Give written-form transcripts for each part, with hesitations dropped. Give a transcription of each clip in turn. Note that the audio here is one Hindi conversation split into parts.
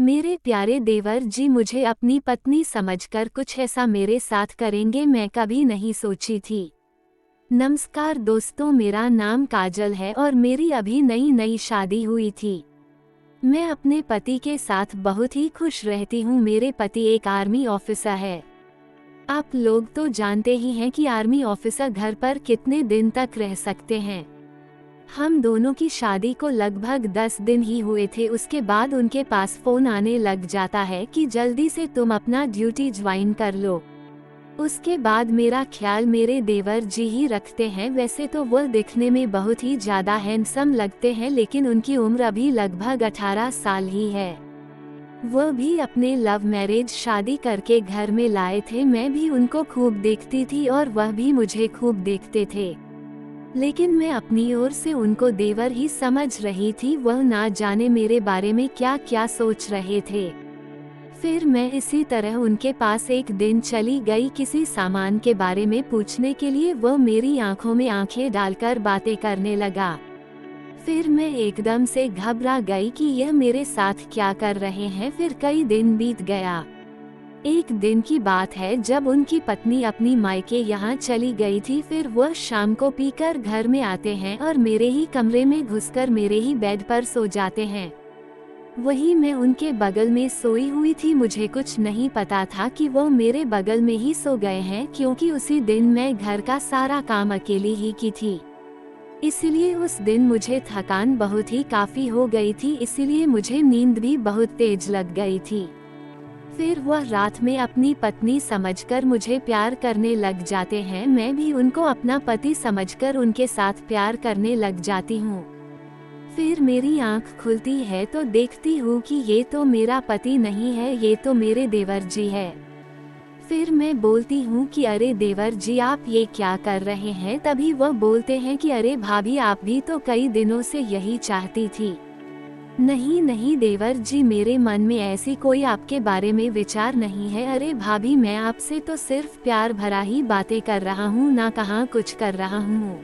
मेरे प्यारे देवर जी, मुझे अपनी पत्नी समझकर कुछ ऐसा मेरे साथ करेंगे मैं कभी नहीं सोची थी। नमस्कार दोस्तों, मेरा नाम काजल है और मेरी अभी नई नई शादी हुई थी। मैं अपने पति के साथ बहुत ही खुश रहती हूँ। मेरे पति एक आर्मी ऑफिसर है। आप लोग तो जानते ही हैं कि आर्मी ऑफिसर घर पर कितने दिन तक रह सकते हैं। हम दोनों की शादी को लगभग 10 दिन ही हुए थे, उसके बाद उनके पास फोन आने लग जाता है कि जल्दी से तुम अपना ड्यूटी ज्वाइन कर लो। उसके बाद मेरा ख्याल मेरे देवर जी ही रखते हैं। वैसे तो वो दिखने में बहुत ही ज्यादा हैंडसम लगते हैं, लेकिन उनकी उम्र अभी लगभग 18 साल ही है। वो भी अपने लव मैरिज शादी करके घर में लाए थे। मैं भी उनको खूब देखती थी और वह भी मुझे खूब देखते थे, लेकिन मैं अपनी ओर से उनको देवर ही समझ रही थी। वह ना जाने मेरे बारे में क्या क्या सोच रहे थे। फिर मैं इसी तरह उनके पास एक दिन चली गई किसी सामान के बारे में पूछने के लिए। वो मेरी आंखों में आंखें डालकर बातें करने लगा। फिर मैं एकदम से घबरा गई कि यह मेरे साथ क्या कर रहे हैं। फिर कई दिन बीत गया। एक दिन की बात है जब उनकी पत्नी अपनी मायके यहाँ चली गई थी। फिर वह शाम को पीकर घर में आते हैं और मेरे ही कमरे में घुसकर मेरे ही बेड पर सो जाते हैं। वही मैं उनके बगल में सोई हुई थी। मुझे कुछ नहीं पता था कि वो मेरे बगल में ही सो गए हैं, क्योंकि उसी दिन मैं घर का सारा काम अकेली ही की थी। इसलिए उस दिन मुझे थकान बहुत ही काफी हो गई थी, इसलिए मुझे नींद भी बहुत तेज लग गई थी। फिर वह रात में अपनी पत्नी समझकर मुझे प्यार करने लग जाते हैं। मैं भी उनको अपना पति समझकर उनके साथ प्यार करने लग जाती हूँ। फिर मेरी आंख खुलती है तो देखती हूँ कि ये तो मेरा पति नहीं है, ये तो मेरे देवर जी है। फिर मैं बोलती हूँ कि अरे देवर जी, आप ये क्या कर रहे हैं। तभी वह बोलते हैं कि अरे भाभी, आप भी तो कई दिनों से यही चाहती थी। नहीं नहीं देवर जी, मेरे मन में ऐसी कोई आपके बारे में विचार नहीं है। अरे भाभी, मैं आपसे तो सिर्फ प्यार भरा ही बातें कर रहा हूँ, ना कहाँ कुछ कर रहा हूँ।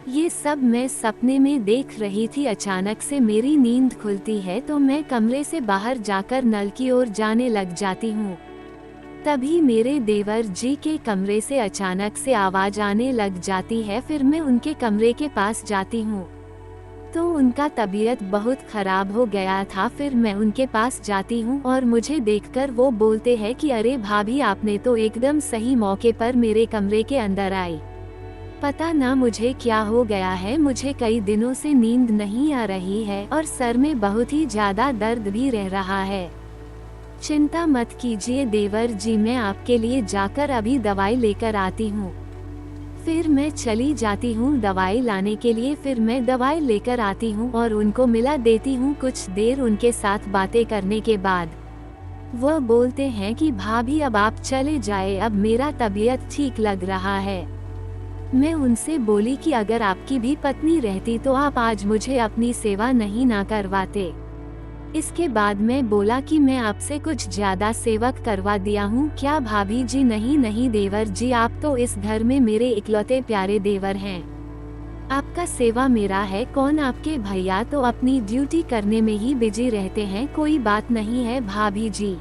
ये सब मैं सपने में देख रही थी। अचानक से मेरी नींद खुलती है तो मैं कमरे से बाहर जाकर नल की ओर जाने लग जाती हूँ। तभी मेरे देवर जी के कमरे से अचानक से आवाज आने लग जाती है। फिर मैं उनके कमरे के पास जाती हूँ तो उनका तबीयत बहुत खराब हो गया था। फिर मैं उनके पास जाती हूँ और मुझे देखकर वो बोलते हैं कि अरे भाभी, आपने तो एकदम सही मौके पर मेरे कमरे के अंदर आई। पता ना मुझे क्या हो गया है, मुझे कई दिनों से नींद नहीं आ रही है और सर में बहुत ही ज्यादा दर्द भी रह रहा है। चिंता मत कीजिए देवर जी, मैं आपके लिए जाकर अभी दवाई लेकर आती हूँ। फिर मैं चली जाती हूँ दवाई लाने के लिए। फिर मैं दवाई लेकर आती हूँ और उनको मिला देती हूँ। कुछ देर उनके साथ बातें करने के बाद वह बोलते हैं कि भाभी, अब आप चले जाए, अब मेरा तबीयत ठीक लग रहा है। मैं उनसे बोली कि अगर आपकी भी पत्नी रहती तो आप आज मुझे अपनी सेवा नहीं ना करवाते। इसके बाद मैं बोला कि मैं आपसे कुछ ज्यादा सेवक करवा दिया हूँ क्या भाभी जी। नहीं नहीं देवर जी, आप तो इस घर में मेरे इकलौते प्यारे देवर हैं। आपका सेवा मेरा है। कौन आपके भैया तो अपनी ड्यूटी करने में ही बिजी रहते हैं। कोई बात नहीं है भाभी जी,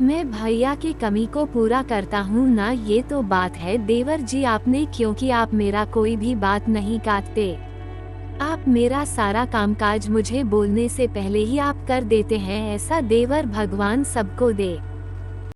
मैं भैया की कमी को पूरा करता हूँ ना, ये तो बात है देवर जी आपने, क्योंकि आप मेरा कोई भी बात नहीं काटते। आप मेरा सारा कामकाज मुझे बोलने से पहले ही आप कर देते हैं। ऐसा देवर भगवान सबको दे।